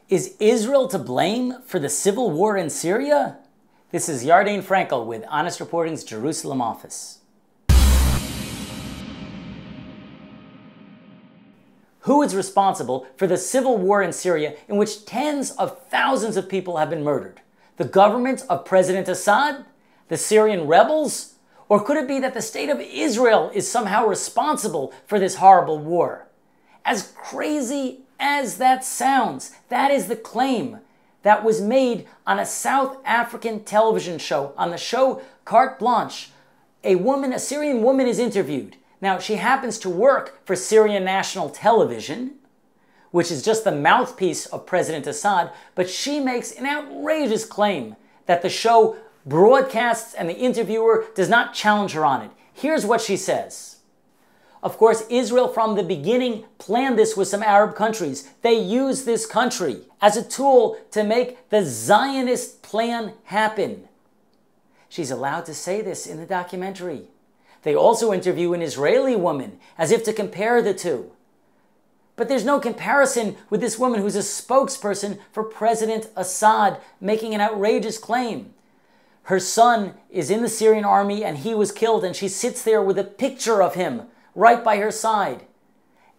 Is Israel to blame for the civil war in Syria? This is Yardane Frankel with Honest Reporting's Jerusalem office. Who is responsible for the civil war in Syria in which tens of thousands of people have been murdered? The government of President Assad? The Syrian rebels? Or could it be that the state of Israel is somehow responsible for this horrible war? As crazy as that sounds, that is the claim that was made on a South African television show. On the show Carte Blanche, a Syrian woman is interviewed. Now, she happens to work for Syrian National Television, which is just the mouthpiece of President Assad, but she makes an outrageous claim that the show broadcasts and the interviewer does not challenge her on it. Here's what she says. Of course, Israel from the beginning planned this with some Arab countries. They used this country as a tool to make the Zionist plan happen. She's allowed to say this in the documentary. They also interview an Israeli woman as if to compare the two. But there's no comparison with this woman who's a spokesperson for President Assad making an outrageous claim. Her son is in the Syrian army and he was killed, and she sits there with a picture of him right by her side.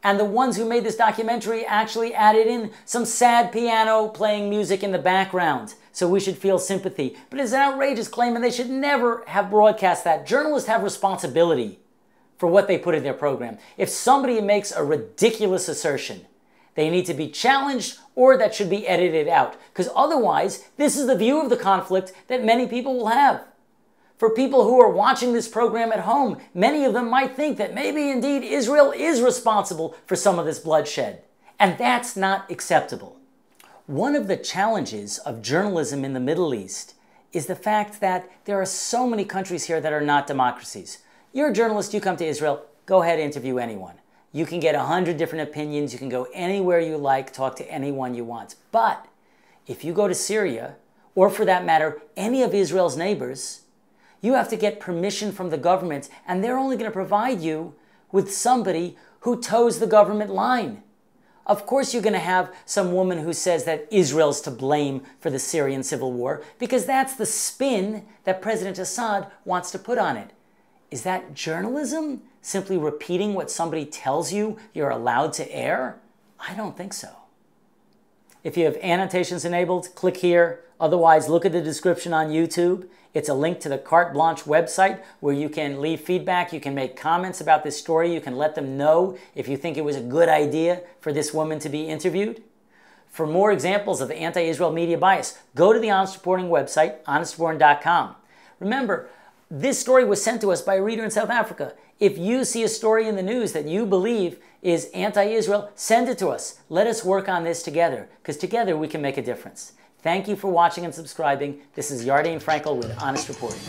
And the ones who made this documentary actually added in some sad piano playing music in the background, so we should feel sympathy. But it's an outrageous claim and they should never have broadcast that. Journalists have responsibility for what they put in their program. If somebody makes a ridiculous assertion, they need to be challenged, or that should be edited out. Because otherwise, this is the view of the conflict that many people will have. For people who are watching this program at home, many of them might think that maybe indeed Israel is responsible for some of this bloodshed. And that's not acceptable. One of the challenges of journalism in the Middle East is the fact that there are so many countries here that are not democracies. You're a journalist, you come to Israel, go ahead and interview anyone. You can get 100 different opinions, you can go anywhere you like, talk to anyone you want. But if you go to Syria, or for that matter, any of Israel's neighbors, you have to get permission from the government, and they're only going to provide you with somebody who toes the government line. Of course you're going to have some woman who says that Israel's to blame for the Syrian civil war, because that's the spin that President Assad wants to put on it. Is that journalism? Simply repeating what somebody tells you you're allowed to air? I don't think so. If you have annotations enabled, click here. Otherwise, look at the description on YouTube. It's a link to the Carte Blanche website where you can leave feedback, you can make comments about this story, you can let them know if you think it was a good idea for this woman to be interviewed. For more examples of anti-Israel media bias, go to the Honest Reporting website, HonestReporting.com. Remember, this story was sent to us by a reader in South Africa. If you see a story in the news that you believe is anti-Israel, send it to us. Let us work on this together, because together we can make a difference. Thank you for watching and subscribing. This is Yardane Frankel with Honest Reporting.